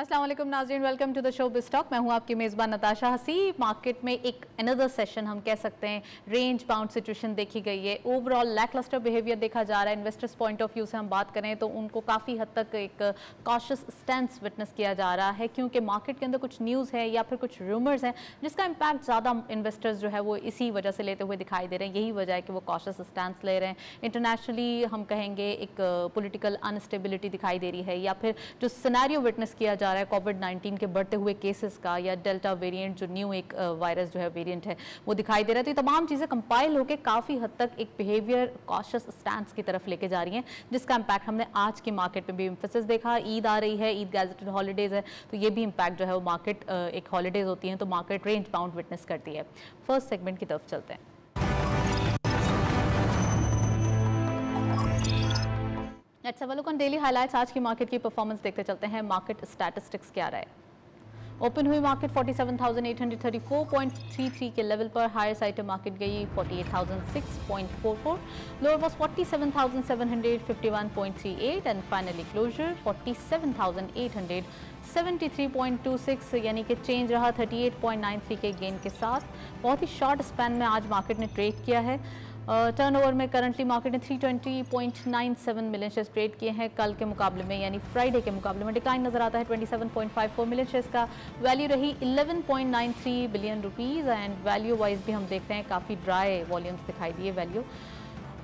अस्सलाम वालेकुम नाज़रीन, वेलकम टू द शो बिस्टॉक। मैं हूं आपकी मेज़बान नताशा हसी। मार्केट में एक अनदर सेशन हम कह सकते हैं, रेंज बाउंड सिचुएशन देखी गई है। ओवरऑल लैकलस्टर बिहेवियर देखा जा रहा है। इन्वेस्टर्स पॉइंट ऑफ व्यू से हम बात करें तो उनको काफ़ी हद तक एक कॉशियस स्टैंस विटनेस किया जा रहा है, क्योंकि मार्केट के अंदर कुछ न्यूज़ है या फिर कुछ रूमर्स हैं जिसका इम्पैक्ट ज़्यादा इन्वेस्टर्स जो है वो इसी वजह से लेते हुए दिखाई दे रहे हैं। यही वजह है कि वो कॉशियस स्टैंस ले रहे हैं। इंटरनेशनली हम कहेंगे एक पॉलिटिकल अनस्टेबिलिटी दिखाई दे रही है, या फिर जो सिनेरियो विटनेस किया जा रहा है कोविड-19 के बढ़ते हुए केसेस का, या डेल्टा वेरिएंट जो न्यू एक वायरस जो है वेरिएंट है वो दिखाई दे रहा है। तो ये तमाम चीज़ें कंपाइल होकर काफ़ी हद तक एक बिहेवियर कॉशियस स्टैंस की तरफ लेके जा रही हैं, जिसका इम्पैक्ट हमने आज की मार्केट में भी एम्फेसिस देखा। ईद आ रही है, ईद गैजेटेड हॉलीडेज है, तो ये भी इम्पैक्ट जो है वो मार्केट एक हॉलीडेज होती हैं तो मार्केट रेंज बाउंड विटनेस करती है। फर्स्ट सेगमेंट की तरफ चलते हैं। Let's have a look on daily highlights. आज की मार्केट की परफॉर्मेंस देखते चलते हैं। मार्केट स्टैटिस्टिक्स क्या रहा है? ओपन हुई मार्केट 47,834.33 के लेवल पर। हायर साइड मार्केट गई 48,006.44, lower was 47,751.38 and finally closure 47,873.26, यानी कि चेंज रहा 38.93 के गेन के साथ। बहुत ही शॉर्ट स्पैन में आज मार्केट ने ट्रेड किया है। टर्नओवर में करंटली मार्केट ने 320.97 मिलियन शेयर्स ट्रेड किए हैं। कल के मुकाबले में यानी फ्राइडे के मुकाबले में डिक्लाइन नजर आता है 27.54 मिलियन शेयर्स का। वैल्यू रही 11.93 billion rupees and value wise भी हम देख रहे हैं काफ़ी ड्राई वॉल्यूम्स दिखाई दिए।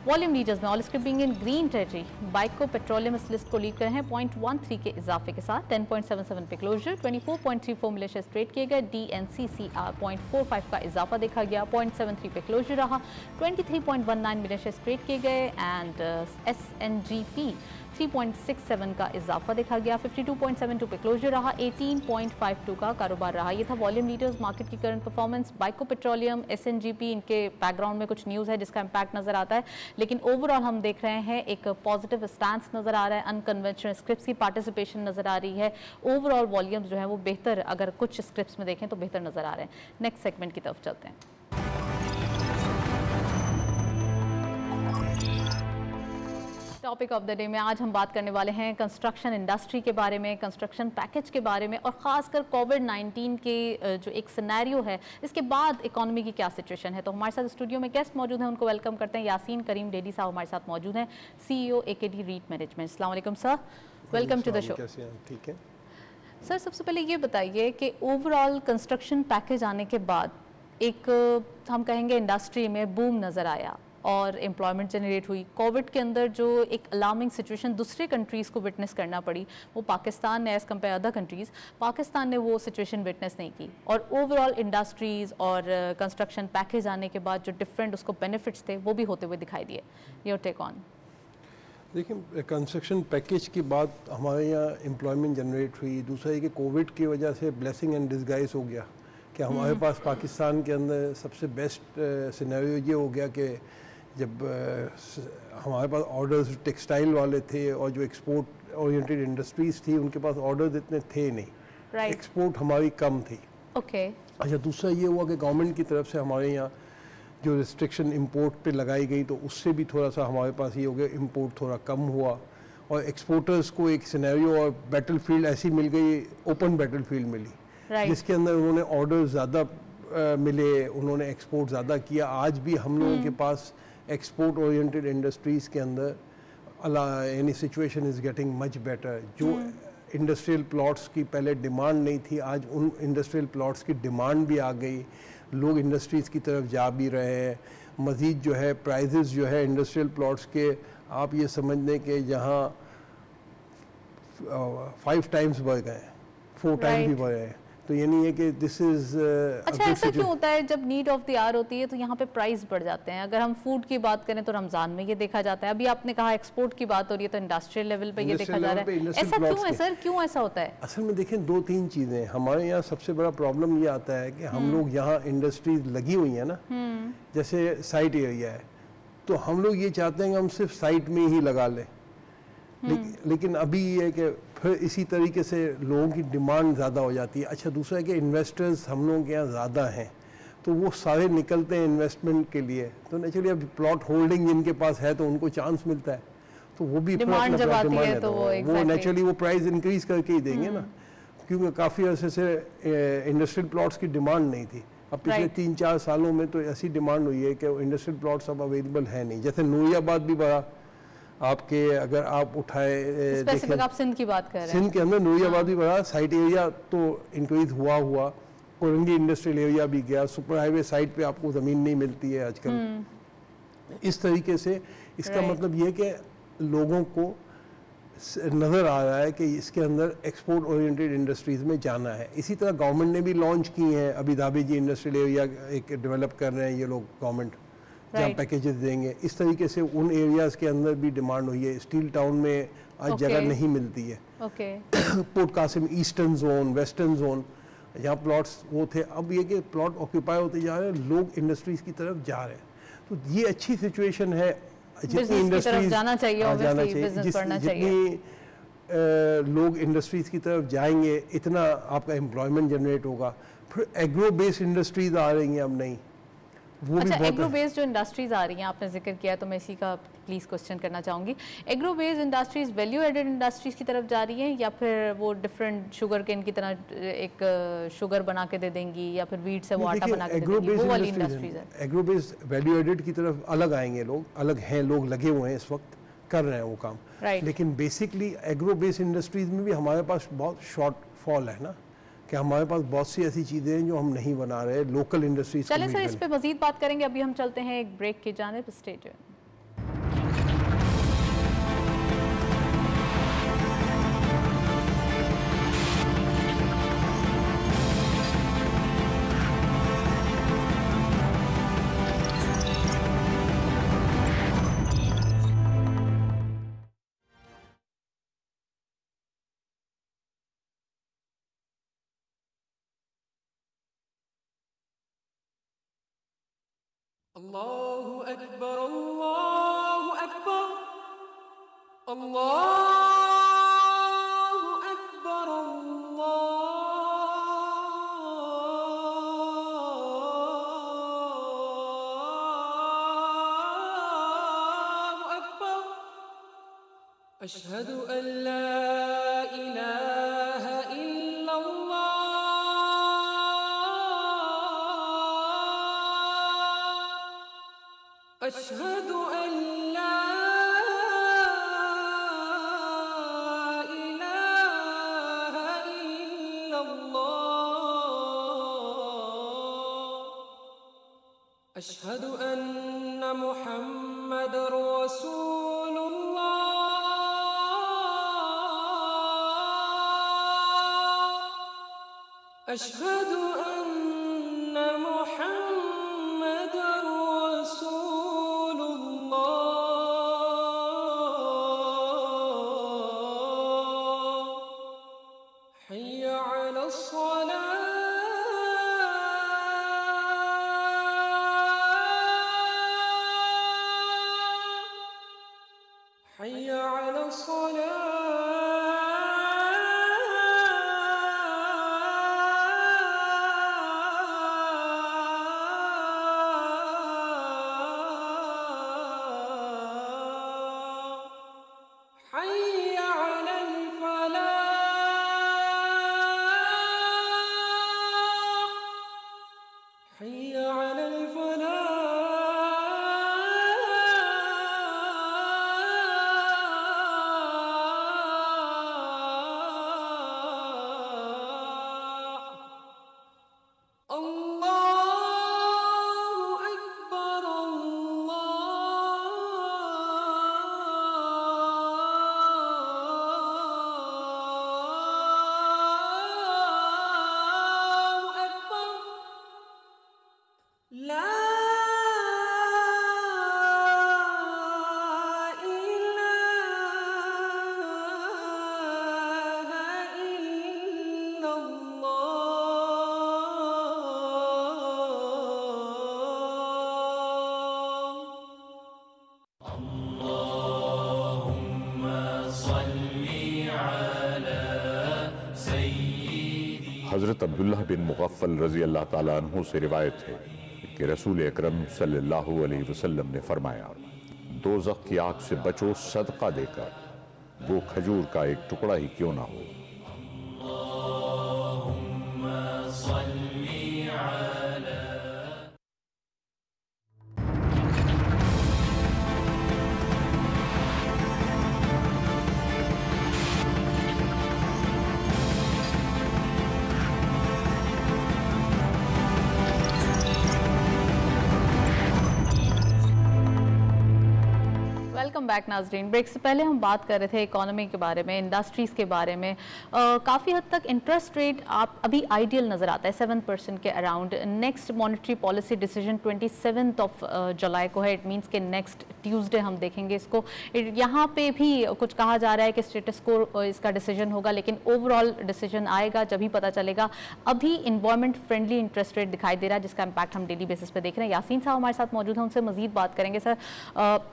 वॉल्यूम लीडर्स में all script being in green territory. बाइको पेट्रोलियम इस लिस्ट को लीड कर रहे हैं 0.13 के इजाफे के साथ। 10.77 पे क्लोजर। 24.34 मिलियन शेयर्स ट्रेड किए गए। DNCCR 0.45 का इजाफा देखा गया, 0.73 पे क्लोजर रहा। 23.19 मिलियन शेयर्स ट्रेड किए गए एंड SNGP 3.67 का इजाफा देखा गया। 52.72 पे क्लोजर रहा। 18.52 का कारोबार रहा। ये था वॉल्यूम लीडर्स। मार्केट की करंट परफॉर्मेंस। बाइको पेट्रोलियम, SNGP, इनके बैकग्राउंड में कुछ न्यूज़ है जिसका इम्पैक्ट नजर आता है, लेकिन ओवरऑल हम देख रहे हैं एक पॉजिटिव स्टैंस नजर आ रहा है। अनकन्वेंशनल स्क्रिप्ट्स की पार्टिसिपेशन नजर आ रही है। ओवरऑल वॉल्यूम्स जो है वो बेहतर, अगर कुछ स्क्रिप्ट्स में देखें तो बेहतर नजर आ रहे हैं। नेक्स्ट सेगमेंट की तरफ चलते हैं। टॉपिक ऑफ द डे में आज हम बात करने वाले हैं कंस्ट्रक्शन इंडस्ट्री के बारे में, कंस्ट्रक्शन पैकेज के बारे में, और ख़ासकर कोविड-19 के जो एक सिनेरियो है इसके बाद इकोनॉमी की क्या सिचुएशन है। तो हमारे साथ स्टूडियो में गेस्ट मौजूद हैं, उनको वेलकम करते हैं। यासीन करीम डेडी साहब हमारे साथ मौजूद हैं, CEO AKD रीट मैनेजमेंट। अस्सलाम वालेकुम sir, welcome to the show. ठीक है सर, सबसे पहले ये बताइए कि ओवरऑल कंस्ट्रक्शन पैकेज आने के बाद एक हम कहेंगे इंडस्ट्री में बूम नज़र आया और एम्प्लॉयमेंट जनरेट हुई। कोविड के अंदर जो एक अलार्मिंग सिचुएशन दूसरे कंट्रीज़ को विटनेस करना पड़ी, वो पाकिस्तान ने as compare other countries, Pakistan ने वो सिचुएशन विटनेस नहीं की। और ओवरऑल इंडस्ट्रीज़ और कंस्ट्रक्शन पैकेज आने के बाद जो डिफरेंट उसको बेनिफिट्स थे वो भी होते हुए दिखाई दिए। Your take on. देखिए, कंस्ट्रक्शन पैकेज के बाद हमारे यहाँ एम्प्लॉयमेंट जनरेट हुई। दूसरा है कि कोविड की वजह से ब्लेसिंग एंड डिस्गाइज हो गया कि हमारे पास पाकिस्तान के अंदर सबसे बेस्ट सिनेरियो ये हो गया कि जब हमारे पास ऑर्डर्स टेक्सटाइल वाले थे और जो एक्सपोर्ट ओरिएंटेड इंडस्ट्रीज़ थी उनके पास ऑर्डर्स इतने थे नहीं, एक्सपोर्ट हमारी कम थी। अच्छा, दूसरा ये हुआ कि गवर्नमेंट की तरफ से हमारे यहाँ जो रिस्ट्रिक्शन इंपोर्ट पे लगाई गई तो उससे भी थोड़ा सा हमारे पास ये हो गया, इंपोर्ट थोड़ा कम हुआ और एक्सपोर्टर्स को एक सिनेरियो और बैटल फील्ड ऐसी मिल गई, ओपन बैटल फील्ड मिली, जिसके अंदर उन्होंने ऑर्डर ज़्यादा मिले, उन्होंने एक्सपोर्ट ज़्यादा किया। आज भी हम लोगों के पास एक्सपोर्ट ओरिएंटेड इंडस्ट्रीज़ के अंदर यानी situation is getting much better. जो इंडस्ट्रियल प्लॉट्स की पहले डिमांड नहीं थी, आज उन इंडस्ट्रियल प्लॉट्स की डिमांड भी आ गई, लोग इंडस्ट्रीज़ की तरफ जा भी रहे हैं। मज़ीद जो है प्राइजेस जो है इंडस्ट्रियल प्लॉट्स के, आप ये समझ लें कि जहाँ 5 टाइम्स बढ़ गए, 4 टाइम्स भी बढ़ गए, तो ये नहीं है कि दिस इज अच्छा, ऐसा क्यों होता है? जब नीड ऑफ द आवर होती है तो यहाँ पे प्राइस बढ़ जाते हैं। अगर हम फूड की बात करें तो रमजान में ये देखा जाता है। अभी आपने कहा एक्सपोर्ट की बात हो रही है तो इंडस्ट्रियल लेवल पे ये देखा जा रहा है। ऐसा क्यों है सर, क्यों ऐसा होता है? असल में देखें 2-3 चीज़ें हमारे यहाँ। सबसे बड़ा प्रॉब्लम ये आता है कि हम लोग यहाँ इंडस्ट्रीज लगी हुई है ना, जैसे साइट एरिया है, तो हम लोग ये चाहते हैं कि हम सिर्फ साइट में ही लगा लें, लेकिन अभी ये है कि फिर इसी तरीके से लोगों की डिमांड ज़्यादा हो जाती है। अच्छा, दूसरा है कि इन्वेस्टर्स हम लोगों के यहाँ ज़्यादा हैं, तो वो सारे निकलते हैं इन्वेस्टमेंट के लिए, तो नेचुरली अब प्लॉट होल्डिंग जिनके पास है तो उनको चांस मिलता है, तो वो भी डिमांड जब आती है तो वो नेचुरली वो प्राइस इंक्रीज करके ही देंगे ना। क्योंकि काफ़ी अरसे से इंडस्ट्रियल प्लॉट्स की डिमांड नहीं थी। अब पिछले 3-4 सालों में तो ऐसी डिमांड हुई है कि इंडस्ट्रियल प्लॉट्स अब अवेलेबल है नहीं। जैसे नूरियाबाद भी बड़ा आपके, अगर आप उठाए स्पेसिफिक आप सिंध की बात कर रहे हैं, सिंध के अंदर नूरियाबाद भी बड़ा साइट एरिया तो इंक्रीज हुआ कोरंगी इंडस्ट्रियल एरिया भी गया। सुपर हाईवे साइड पे आपको ज़मीन नहीं मिलती है आजकल। इस तरीके से इसका मतलब ये है कि लोगों को नज़र आ रहा है कि इसके अंदर एक्सपोर्ट ओरिएंटेड इंडस्ट्रीज़ में जाना है। इसी तरह गवर्नमेंट ने भी लॉन्च की हैं, अभी धाबी जी इंडस्ट्रियल एरिया एक डेवलप कर रहे हैं ये लोग गवर्नमेंट, जहाँ पैकेजेस देंगे। इस तरीके से उन एरियाज़ के अंदर भी डिमांड हुई है। स्टील टाउन में आज जगह नहीं मिलती है। Port Qasim eastern zone, western zone, जहाँ प्लॉट्स वो थे, अब ये कि प्लॉट ऑक्यूपाई होते जा रहे हैं, लोग इंडस्ट्रीज़ की तरफ जा रहे हैं। तो ये अच्छी सिचुएशन है। जितनी इंडस्ट्रीज जाना चाहिए, जितनी लोग इंडस्ट्रीज की तरफ जाएंगे इतना आपका एम्प्लॉयमेंट जनरेट होगा। फिर एग्रो बेस्ड इंडस्ट्रीज आ रही हैं अब नई, वो अच्छा, एग्रो बेस्ड जो इंडस्ट्रीज आ रही हैं आपने जिक्र किया, तो मैं इसी का प्लीज क्वेश्चन करना चाहूँगी। Agro based industries value added industries की तरफ जा रही हैं या फिर वो डिफरेंट शुगर केन की तरह एक शुगर बना के दे देंगी या फिर वीट से वो आटा बना के दे देंगी, वो वाली इंडस्ट्रीज है? एग्रो बेस्ड वैल्यू एडेड की तरफ अलग आएंगे लोग, अलग हैं लोग, लगे हुए हैं इस वक्त, कर रहे हैं वो काम। लेकिन बेसिकली एग्रो बेस्ड इंडस्ट्रीज में भी हमारे पास बहुत शॉर्ट फॉल है ना, कि हमारे पास बहुत सी ऐसी चीज़ें हैं जो हम नहीं बना रहे, लोकल इंडस्ट्रीज। चलिए सर, इस पे मजीद बात करेंगे। अभी हम चलते हैं एक ब्रेक की जानिब। Stay tuned. अल्लाहु अकबर, अल्लाहु अकबर, अल्लाहु अकबर, अल्लाहु अकबर, अशहदु अल्ला इलाहा इल्लल्लाह, अशहदु अल्ला इलाहा इल्लल्लाह, अशहदु अन्ना मुहम्मदर रसूलुल्लाह, अशहदु अन्ना मुहम्मदर हज़रत अब्दुल्लाह बिन मुग़फ़्फ़ल रज़ी अल्लाह ताला अन्हु से रिवायत है कि रसूल अकरम सल्लल्लाहु अलैहि वसल्लम ने फरमाया, दोज़ख की आग से बचो सदका देकर, वो खजूर का एक टुकड़ा ही क्यों ना हो। वेलकम बैक नाजरीन। ब्रेक से पहले हम बात कर रहे थे इकोनॉमी के बारे में, इंडस्ट्रीज़ के बारे में। काफ़ी हद तक इंटरेस्ट रेट आप अभी आइडियल नज़र आता है 7% के around. Next monetary policy decision 27 जुलाई को है। इट मींस के नेक्स्ट ट्यूसडे हम देखेंगे इसको। यहाँ पे भी कुछ कहा जा रहा है कि स्टेटस को इसका डिसीजन होगा, लेकिन ओवरऑल डिसीजन आएगा जब ही पता चलेगा। अभी इन्वायरमेंट फ्रेंडली इंटरेस्ट रेट दिखाई दे रहा है, जिसका इम्पैक्ट हम डेली बेसिस पे देख रहे हैं। यासीन साहब हमारे साथ मौजूद हैं, उनसे मजीद बात करेंगे। सर,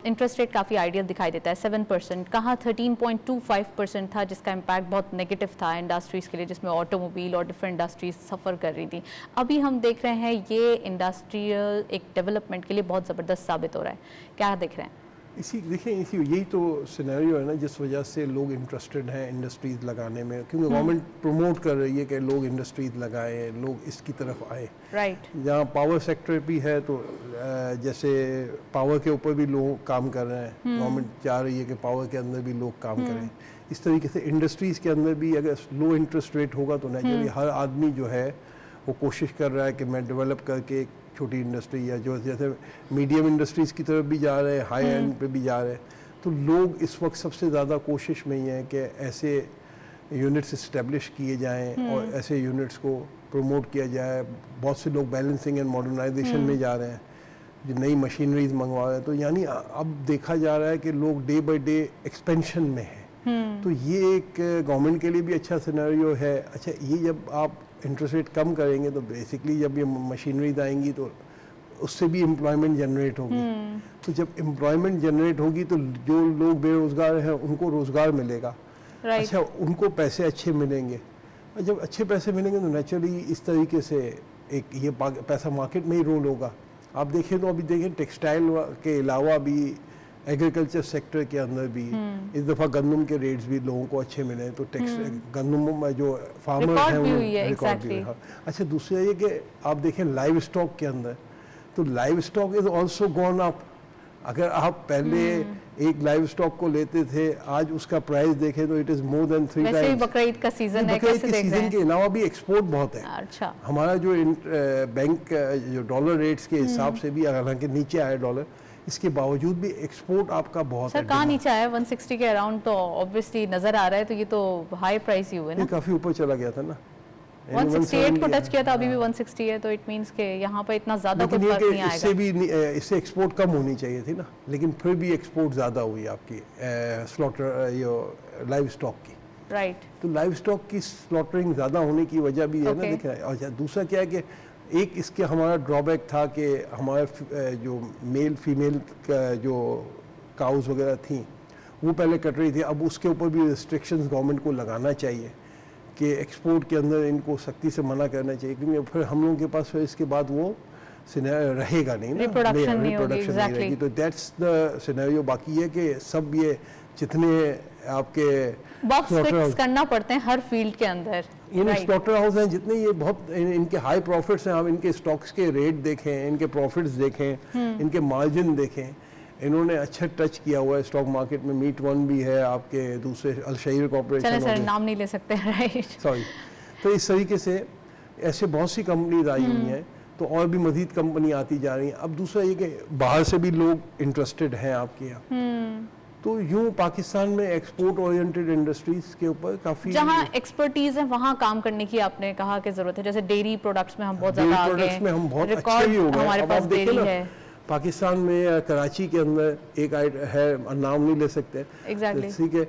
इंटरेस्ट रेट काफ़ी आइडियल दिखाई देता है 7%, कहाँ 13.25% था, जिसका इम्पैक्ट बहुत नेगेटिव था इंडस्ट्रीज़ के लिए, जिसमें ऑटोमोबाइल और डिफरेंट इंडस्ट्रीज सफ़र कर रही थी। अभी हम देख रहे हैं ये इंडस्ट्रियल एक डेवलपमेंट के लिए बहुत ज़बरदस्त साबित हो रहा है। क्या देख रहे हैं? यही तो सिनेरियो है ना, जिस वजह से लोग इंटरेस्टेड हैं इंडस्ट्रीज लगाने में, क्योंकि गवर्नमेंट प्रमोट कर रही है कि लोग इंडस्ट्रीज लगाएं, लोग इसकी तरफ आए। राइट। जहाँ पावर सेक्टर भी है तो जैसे पावर के ऊपर भी लोग काम कर रहे हैं, गवर्नमेंट चाह रही है कि पावर के अंदर भी लोग काम करें। इस तरीके से इंडस्ट्रीज के अंदर भी अगर लो इंटरेस्ट रेट होगा तो नेचुरली हर आदमी जो है वो कोशिश कर रहा है कि मैं डेवलप करके एक छोटी इंडस्ट्री या जो जैसे मीडियम इंडस्ट्रीज़ की तरफ भी जा रहे हैं, हाई एंड पे भी जा रहे हैं। तो लोग इस वक्त सबसे ज़्यादा कोशिश में ही हैं कि ऐसे यूनिट्स इस्टेब्लिश किए जाएं और ऐसे यूनिट्स को प्रमोट किया जाए। बहुत से लोग बैलेंसिंग एंड मॉडर्नाइजेशन में जा रहे हैं, जो नई मशीनरीज मंगवा रहे हैं। तो यानी अब देखा जा रहा है कि लोग डे बाई डे एक्सपेंशन में हैं। तो ये एक गवर्नमेंट के लिए भी अच्छा सिनेरियो है। अच्छा, ये जब आप इंटरेस्ट रेट कम करेंगे तो बेसिकली जब ये मशीनरीज आएंगी तो उससे भी एम्प्लॉयमेंट जनरेट होगी। तो जब एम्प्लॉयमेंट जनरेट होगी तो जो लोग बेरोजगार हैं उनको रोजगार मिलेगा। अच्छा, उनको पैसे अच्छे मिलेंगे, और जब अच्छे पैसे मिलेंगे तो नेचुरली इस तरीके से एक ये पैसा मार्केट में ही रोल होगा। आप देखें तो अभी देखें टेक्सटाइल के अलावा भी एग्रीकल्चर सेक्टर के अंदर भी इस दफ़ा गंदम के रेट्स भी लोगों को अच्छे मिले। तो गंदम में जो फार्मर हैं वो रिकॉर्ड भी हुआ। अच्छा, दूसरा ये कि आप देखें लाइव स्टॉक के अंदर, तो live stock is also gone up. अगर आप पहले एक लाइव स्टॉक को लेते थे, आज उसका प्राइस देखें तो it is more than 3 times. Bakrid का सीजन है, कैसे देख रहे हैं? सीजन के अलावा भी एक्सपोर्ट बहुत है। अच्छा, हमारा जो बैंक जो डॉलर रेट्स के हिसाब से भी हालांकि नीचे आया डॉलर, इसके बावजूद भी एक्सपोर्ट आपका बहुत सर कहाँ नीचे आया? 160 के अराउंड तो ऑब्वियसली नजर आ रहा है। तो ये तो हाई प्राइस ही हुए ना, काफी ऊपर चला गया था ना, 168 को टच किया था, अभी भी 160 है। तो इट मींस के यहाँ पर इतना ज्यादा कोई फर्क नहीं आएगा। इससे एक्सपोर्ट कम होनी चाहिए थी ना, लेकिन फिर भी एक्सपोर्ट ज्यादा हुई आपकी स्लॉटर लाइव स्टॉक की। राइट। तो लाइव स्टॉक की स्लॉटरिंग ज्यादा होने की वजह भी है ना। देखिए, अच्छा, दूसरा क्या है कि एक इसके हमारा ड्रॉबैक था कि हमारे जो मेल फीमेल का जो काउज वगैरह थी वो पहले कट रही थी। अब उसके ऊपर भी रिस्ट्रिक्शंस गवर्नमेंट को लगाना चाहिए कि एक्सपोर्ट के अंदर इनको सख्ती से मना करना चाहिए, क्योंकि फिर हम लोगों के पास फिर इसके बाद वो रहेगा नहीं ना, रिप्रोडक्शन नहीं रहेगी। तो दैट्स द सिनेरियो। बाकी है कि सब ये जितने आपके बॉक्स फिक्स करना पड़ते हैं हर फील्ड के अंदर, इन स्लॉटर हाउस हैं जितने, ये बहुत इनके हाई प्रॉफिट्स हैं। आप इनके स्टॉक्स के रेट देखें, इनके प्रॉफिट्स देखें, इनके मार्जिन देखें। इन्होंने अच्छा टच किया हुआ है स्टॉक मार्केट में। मीट वन भी है आपके, दूसरे अलशहीर कॉर्पोरेशन, सर नाम नहीं ले सकते, राइट, सॉरी। तो इस तरीके से ऐसे बहुत सी कंपनीज आई हुई हैं, तो और भी मजीद कंपनी आती जा रही हैं। अब दूसरा ये कि बाहर से भी लोग इंटरेस्टेड हैं आपके यहाँ। तो यूँ पाकिस्तान में एक्सपोर्ट ओरिएंटेड इंडस्ट्रीज के ऊपर काफी जहाँ एक्सपर्टीज है वहाँ काम करने की आपने कहा कि जरूरत है। जैसे डेयरी प्रोडक्ट्स में हम बहुत ज्यादा आगे हैं, में हम बहुत अच्छे भी हो गए। हमारे पास डेयरी है पाकिस्तान में, कराची के अंदर एक है, नाम नहीं ले सकते, एग्जैक्टली, ठीक है,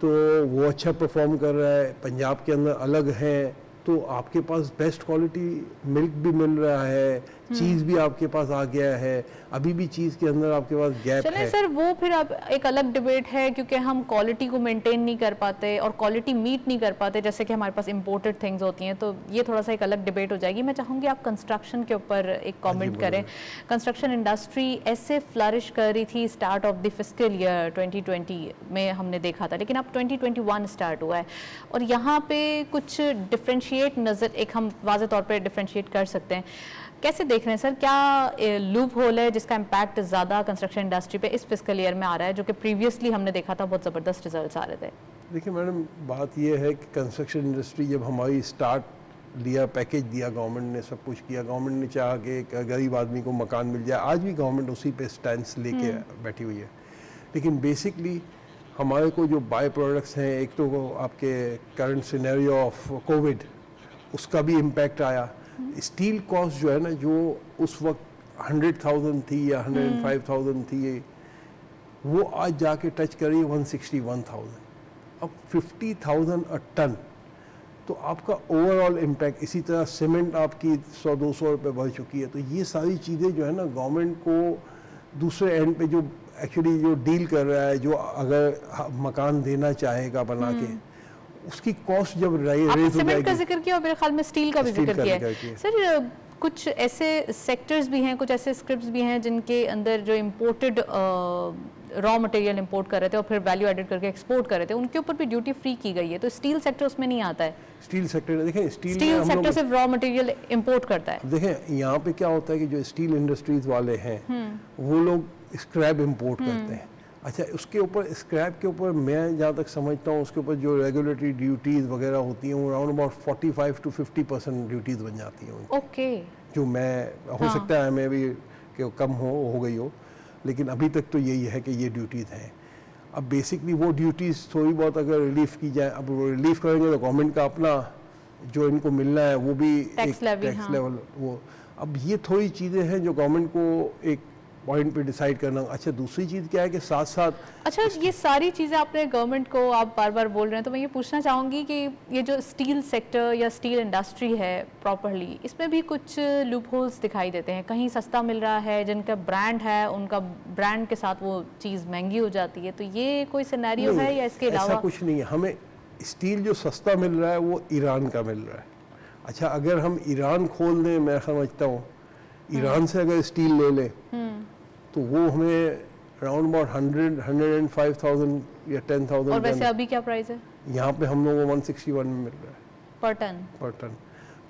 तो वो अच्छा परफॉर्म कर रहा है। पंजाब के अंदर अलग है, तो आपके पास बेस्ट क्वालिटी मिल्क भी मिल रहा है, चीज़ भी आपके पास आ गया है। अभी भी चीज़ के अंदर आपके पास गैप है। चलें सर, वो फिर अब एक अलग डिबेट है, क्योंकि हम क्वालिटी को मेंटेन नहीं कर पाते और क्वालिटी मीट नहीं कर पाते, जैसे कि हमारे पास इंपोर्टेड थिंग्स होती हैं। तो ये थोड़ा सा एक अलग डिबेट हो जाएगी। मैं चाहूँगी आप कंस्ट्रक्शन के ऊपर एक कमेंट करें। कंस्ट्रक्शन इंडस्ट्री ऐसे फ्लरिश कर रही थी start of the fiscal year 2020 में हमने देखा था, लेकिन अब 2021 स्टार्ट हुआ है और यहाँ पे कुछ डिफ्रेंशिएट नज़र, एक हम वाज़े तौर पर डिफ्रेंशिएट कर सकते हैं। कैसे देख रहे हैं सर, क्या लूप होल है जिसका इम्पैक्ट ज़्यादा कंस्ट्रक्शन इंडस्ट्री पे इस फिस्कल ईयर में आ रहा है, जो कि प्रीवियसली हमने देखा था बहुत ज़बरदस्त रिजल्ट्स आ रहे थे? देखिए मैडम, बात यह है कि कंस्ट्रक्शन इंडस्ट्री जब हमारी स्टार्ट लिया, पैकेज दिया गवर्नमेंट ने, सब कुछ किया, गवर्नमेंट ने चाहा कि एक गरीब आदमी को मकान मिल जाए। आज भी गवर्नमेंट उसी पे स्टैंड लेके बैठी हुई है। लेकिन बेसिकली हमारे को जो बाय प्रोडक्ट्स हैं, एक तो वो आपके करंट सिनेरियो ऑफ कोविड, उसका भी इम्पैक्ट आया। स्टील कॉस्ट जो है ना, जो उस वक्त 100,000 थी या 105,000 थी, वो आज जाके टच करी 161,000, अब 50,000 अ टन। तो आपका ओवरऑल इम्पैक्ट, इसी तरह सीमेंट आपकी 100-200 रुपये बढ़ चुकी है। तो ये सारी चीज़ें जो है ना, गवर्नमेंट को दूसरे एंड पे जो एक्चुअली जो डील कर रहा है, जो अगर मकान देना चाहेगा बना के, उसकी कॉस्ट जब रेज हो सीमेंट का जाएगी। जिक्र किया और मेरे ख्याल में स्टील का भी स्टील जिक्र का किया जिक्र है। किया। सर कुछ ऐसे सेक्टर्स भी हैं, कुछ ऐसे स्क्रिप्ट्स भी हैं जिनके अंदर जो इम्पोर्टेड रॉ मटेरियल इंपोर्ट कर रहे थे और फिर वैल्यू एडेड करके एक्सपोर्ट कर रहे थे, उनके ऊपर भी ड्यूटी फ्री की गई है। तो स्टील सेक्टर उसमें नहीं आता है। स्टील सेक्टर देखें, स्टील सेक्टर सिर्फ रॉ मटेरियल इंपोर्ट करता है। देखें यहाँ पे क्या होता है कि जो स्टील इंडस्ट्रीज वाले हैं वो लोग स्क्रैप इंपोर्ट करते हैं। अच्छा, उसके ऊपर स्क्रैप के ऊपर मैं जहाँ तक समझता हूँ, उसके ऊपर जो रेगुलेटरी ड्यूटीज़ वगैरह होती हैं, वो अराउंड अबाउट 45 to 50% ड्यूटीज़ बन जाती हैं उनकी। ओके। जो मैं हो सकता है मैं भी कि कम हो गई हो, लेकिन अभी तक तो यही है कि ये ड्यूटीज़ हैं। अब बेसिकली वो ड्यूटीज़ थोड़ी बहुत अगर रिलीफ की जाए, अब वो रिलीफ करेंगे तो गवर्नमेंट का अपना जो इनको मिलना है वो भी टैक्स लेवल वो, अब ये थोड़ी चीज़ें हैं जो गवर्नमेंट को एक पॉइंट पे डिसाइड करना। अच्छा, दूसरी चीज़ क्या है कि साथ साथ, अच्छा ये सारी चीज़ें आपने गवर्नमेंट को आप बार बार बोल रहे हैं, तो मैं ये पूछना चाहूँगी कि ये जो स्टील सेक्टर या स्टील इंडस्ट्री है प्रॉपरली, इसमें भी कुछ लूप होल्स दिखाई देते हैं। कहीं सस्ता मिल रहा है, जिनका ब्रांड है उनका ब्रांड के साथ वो चीज़ महंगी हो जाती है। तो ये कोई सिनेरियो है या इसके अलावा? ऐसा कुछ नहीं है। हमें स्टील जो सस्ता मिल रहा है वो ईरान का मिल रहा है। अच्छा, अगर हम ईरान खोल दें, मैं समझता हूँ ईरान से अगर स्टील ले लें तो वो हमें अराउंड अबाउट 105,000 या 10,000। और वैसे अभी क्या प्राइस है? यहाँ पे हम लोगों को 161 में मिल रहा है पर टन।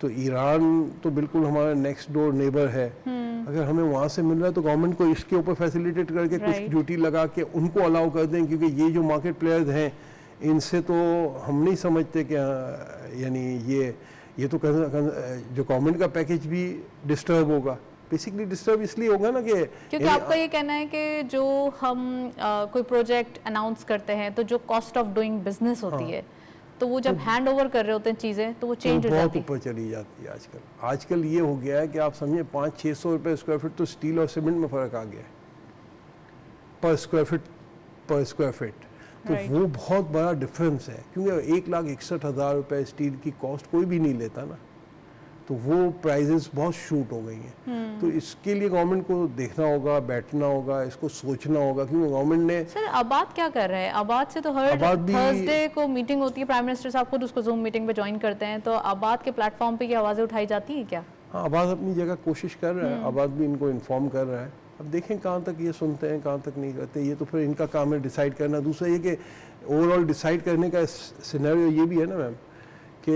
तो ईरान तो बिल्कुल हमारा नेक्स्ट डोर नेबर है। अगर हमें वहाँ से मिल रहा है तो गवर्नमेंट को इसके ऊपर फैसिलिटेट करके कुछ ड्यूटी लगा के उनको अलाउ कर दें, क्योंकि ये जो मार्केट प्लेयर्स हैं इनसे तो हम नहीं समझते कि यानी ये तो जो गवर्नमेंट का पैकेज भी डिस्टर्ब होगा। बेसिकली डिस्टर्ब इसलिए होगा ना कि क्योंकि आपका ये कहना है कि जो हम कोई प्रोजेक्ट अनाउंस करते हैं तो जो कॉस्ट ऑफ डूइंग बिजनेस होती है, तो वो जब हैंड ओवर कर रहे होते हैं चीज़ें तो वो चेंज हो जाती है, बहुत ऊपर चली जाती है। आजकल ये हो गया है कि आप समझे 500-600 रुपये स्क्वायर फीट तो स्टील और सीमेंट में फ़र्क आ गया है पर स्क्वायर फीट। तो वो बहुत बड़ा डिफरेंस है, क्योंकि 1,61,000 रुपये स्टील की कॉस्ट कोई भी नहीं लेता ना, तो वो प्राइजेस बहुत शूट हो गई हैं। तो इसके लिए गवर्नमेंट को देखना होगा, बैठना होगा, इसको सोचना होगा, क्योंकि गवर्नमेंट ने। सर आबाद क्या कर रहे हैं? आबाद से तो हर थर्सडे को मीटिंग होती है, प्राइम मिनिस्टर साहब खुद उसको जूम मीटिंग पे ज्वाइन करते हैं, तो आबाद के प्लेटफॉर्म पे ये आवाज़ें उठाई जाती है क्या? हाँ, आबाद अपनी जगह कोशिश कर रहा है, आबाद भी इनको इन्फॉर्म कर रहा है। अब देखें कहाँ तक ये सुनते हैं, कहाँ तक नहीं करते, ये तो फिर इनका काम है डिसाइड करना। दूसरा ये कि ओवरऑल डिसाइड करने का सिनेरियो ये भी है ना मैम, कि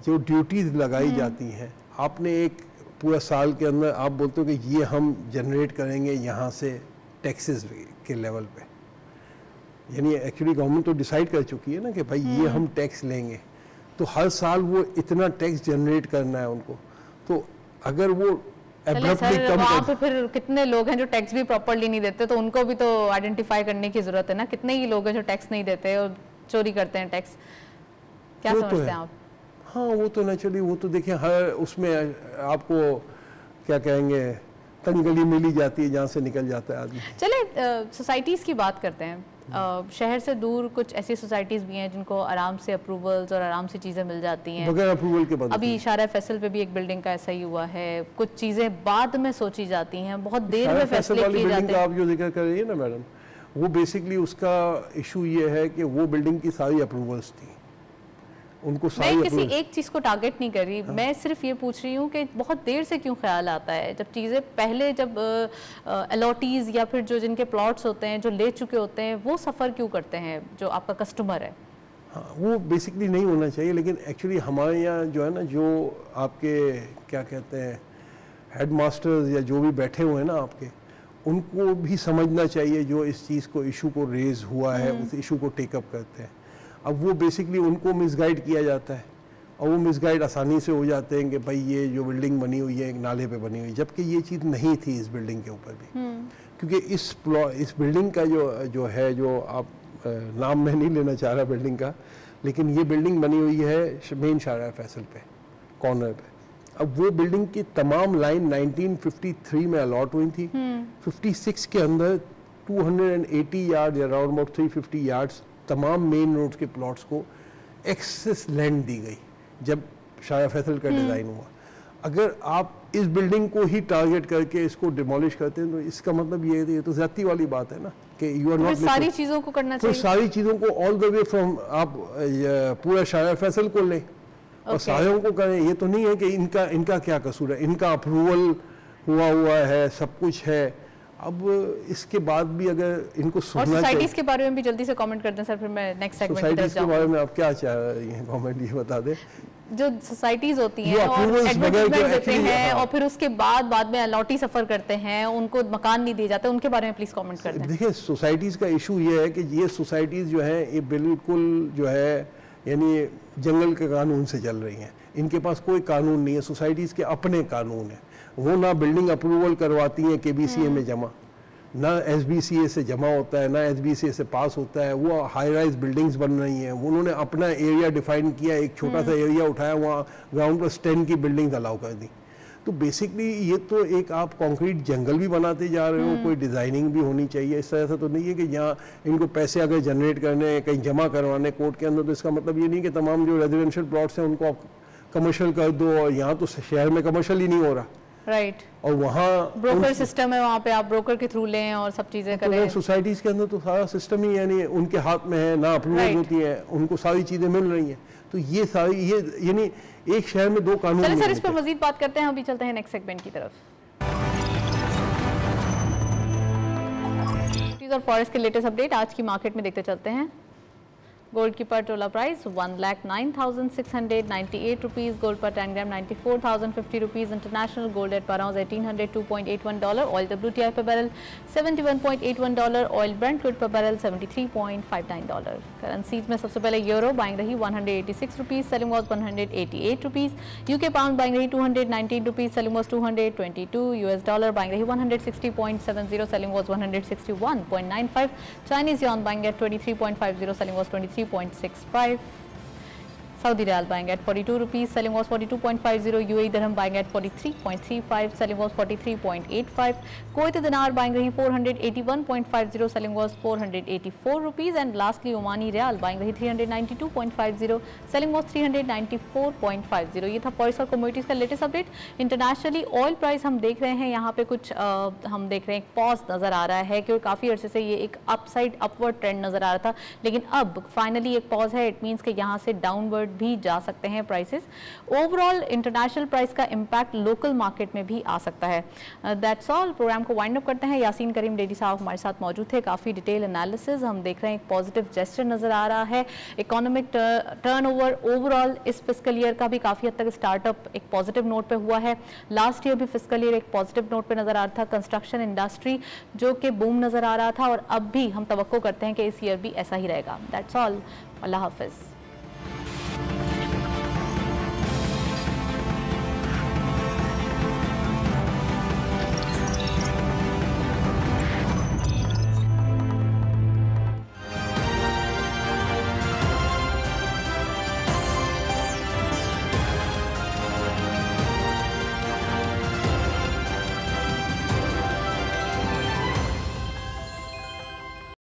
जो ड्यूटीज़ लगाई जाती हैं, आपने एक पूरा साल के अंदर आप बोलते हो कि ये हम जनरेट करेंगे यहाँ से टैक्सेस के लेवल पे, यानी एक्चुअली गवर्नमेंट तो डिसाइड कर चुकी है ना कि भाई ये हम टैक्स लेंगे, तो हर साल वो इतना टैक्स जनरेट करना है उनको। तो अगर वो एब्रप्टली कम वहाँ पे फिर कितने लोग हैं जो टैक्स भी प्रॉपर्ली नहीं देते, तो उनको भी तो आइडेंटिफाई करने की जरूरत है ना। कितने ही लोग हैं जो टैक्स नहीं देते और चोरी करते हैं टैक्स, क्या समझते हैं आप? हाँ, वो तो नेचुरली, वो तो देखिए हर उसमें आपको क्या कहेंगे, तंगली मिली जाती है जहाँ से निकल जाता है आदमी। चले सोसाइटीज़ की बात करते हैं। शहर से दूर कुछ ऐसी सोसाइटीज़ भी हैं जिनको आराम से अप्रूवल्स और आराम से चीज़ें मिल जाती हैं बगैर अप्रूवल के बाद। अभी इशारा फैसल पे भी एक बिल्डिंग का ऐसा ही हुआ है। कुछ चीज़ें बाद में सोची जाती हैं, बहुत देर में फैसले किए जाते हैं। आप जो जिक्र कर रही है ना मैडम, वो बेसिकली उसका इशू ये है कि वो बिल्डिंग की सारी अप्रूवल्स थी, उनको मैं किसी एक चीज़ को टारगेट नहीं कर रही। मैं सिर्फ ये पूछ रही हूँ कि बहुत देर से क्यों ख्याल आता है, जब चीज़ें पहले जब अलॉटीज़ या फिर जो जिनके प्लॉट्स होते हैं जो ले चुके होते हैं वो सफ़र क्यों करते हैं जो आपका कस्टमर है? हाँ, वो बेसिकली नहीं होना चाहिए, लेकिन एक्चुअली हमारे यहाँ जो है ना, जो आपके क्या कहते हैं हेड मास्टर्स या जो भी बैठे हुए हैं ना आपके, उनको भी समझना चाहिए जो इस चीज़ को इशू को रेज हुआ है, उस इशू को टेकअप करते हैं। अब वो बेसिकली उनको मिसगाइड किया जाता है और वो मिसगाइड आसानी से हो जाते हैं कि भाई ये जो बिल्डिंग बनी हुई है एक नाले पे बनी हुई, जबकि ये चीज़ नहीं थी इस बिल्डिंग के ऊपर भी, क्योंकि इस बिल्डिंग का जो है, जो आप नाम मैं नहीं लेना चाह रहा बिल्डिंग का, लेकिन ये बिल्डिंग बनी हुई है मेन शारा फैसल पे, कॉर्नर पे। अब वो बिल्डिंग की तमाम लाइन 1953 में अलॉट हुई थी। 56 के अंदर 280 यार्ड या अराउंड अबाउट 350 यार्ड्स तमाम मेन रोड के प्लॉट्स को एक्सेस लैंड दी गई जब शारा फैसल का डिज़ाइन हुआ। अगर आप इस बिल्डिंग को ही टारगेट करके इसको डिमोलिश करते हैं तो इसका मतलब ये तो ज़्यादती वाली बात है ना कि यू आर नॉट, सारी चीज़ों को करना चाहिए, तो सारी चीज़ों को ऑल द वे फ्रॉम आप पूरा शारा फैसल को लें और सारों को करें। ये तो नहीं है कि इनका क्या कसूर है, इनका अप्रूवल हुआ है, सब कुछ है। अब इसके बाद भी अगर इनको सुनना चाहिए। सोसाइटीज के बारे में भी जल्दी से कमेंट करते हैं सर, फिर मैं नेक्स्ट सेगमेंट की तरफ सोसाइटीज के बारे में आप क्या चाह रहे हैं कमेंट ये बता दें। जो सोसाइटीज होती हैं और एडवर्टाइजमेंट देते हैं और फिर उसके बाद में अलॉटी सफर करते हैं, उनको मकान नहीं दिए जाते, उनके बारे में प्लीज कमेंट कर दें। देखिए सोसाइटीज का इशू ये है कि ये सोसाइटीज जो है ये बिल्कुल जो है यानी जंगल के कानून से चल रही हैं। इनके पास कोई कानून नहीं है, सोसाइटीज के अपने कानून है। वो ना बिल्डिंग अप्रूवल करवाती हैं केबीसीए में जमा, ना एसबीसीए से जमा होता है, ना एसबीसीए से पास होता है। वो हाई राइज बिल्डिंग्स बन रही हैं। उन्होंने अपना एरिया डिफाइन किया, एक छोटा सा एरिया उठाया, वहाँ ग्राउंड प्लस 10 की बिल्डिंग्स अलाउ कर दी। तो बेसिकली ये तो एक आप कंक्रीट जंगल भी बनाते जा रहे हो, कोई डिज़ाइनिंग भी होनी चाहिए। इस तरह से तो नहीं है कि यहाँ इनको पैसे अगर जनरेट करने कहीं जमा करवाने कोर्ट के अंदर, तो इसका मतलब ये नहीं कि तमाम जो रेजिडेंशियल प्लॉट्स हैं उनको आप कमर्शियल कर दो। और यहाँ तो शहर में कमर्शियल ही नहीं हो रहा, राइट। और वहाँ ब्रोकर सिस्टम है, वहाँ पे आप ब्रोकर के थ्रू लें और सब चीजें करें। सोसाइटीज के अंदर तो सारा सिस्टम ही यानी उनके हाथ में है, ना अप्रूवल होती है, उनको सारी चीजें मिल रही हैं। तो ये सारी ये यानी एक शहर में दो कानून। चलिए सर इस पर मजीद बात करते हैं, अभी चलते हैं नेक्स्ट सेगमेंट की तरफ। और फॉरेस्ट के लेटेस्ट अपडेट आज की मार्केट में देखते चलते हैं। गोल्ड की पर तोला प्राइस 1,09,698 रुपीज़, गोल्ड पर 10 ग्राम 94,050 रुपीज़, इंटरनेशनल गोल्ड एट पर आउंस $1,802.81, ऑयल WTI पर बैरल $71.81, ऑयल ब्रेंट क्रूड पर बैरल $73.59। करेंसीज में सबसे पहले यूरो बाइंग रही 186 rupees, selling was 188 rupees, UK pound buying रही 219 rupees, selling was 222, US dollar buying रही 160.70, selling was 161.95, Chinese yuan buying eight 23.50, selling was 23.65, Saudi Riyal buying at 42 rupees, selling was 42.50, UAE Dirham buying at 43.35, selling was 43.85, Kuwaiti Dinar buying rahi 481.50, selling was 484 rupees, and lastly Omani Riyal buying rahi 392.50, selling was 394.50। ये था forex और commodities का latest update. Internationally oil price हम देख रहे हैं यहाँ पे कुछ हम देख रहे हैं एक पॉज नज़र आ रहा है, क्योंकि काफ़ी अर्से से ये एक अपसाइड अपवर्ड ट्रेंड नज़र आ रहा था, लेकिन अब फाइनली एक पॉज है। इट मीन्स कि यहाँ से डाउनवर्ड भी जा सकते हैं प्राइसेस। ओवरऑल इंटरनेशनल प्राइस का इम्पैक्ट लोकल मार्केट में भी आ सकता है। That's all. प्रोग्राम को वाइंड अप करते हैं। यासीन करीम डेडी साहब हमारे साथ मौजूद थे, काफ़ी डिटेल एनालिसिस हम देख रहे हैं, एक पॉजिटिव जेस्चर नज़र आ रहा है। इकोनॉमिक टर्नओवर ओवरऑल इस फिस्कल ईयर का भी काफ़ी हद तक स्टार्टअप एक पॉजिटिव नोट पे हुआ है। लास्ट ईयर भी फिस्कल ईयर एक पॉजिटिव नोट पे नज़र आ रहा था। कंस्ट्रक्शन इंडस्ट्री जो कि बूम नज़र आ रहा था, और अब भी हम तवक्को करते हैं कि इस ईयर भी ऐसा ही रहेगा। That's all. अल्लाह हाफिज़।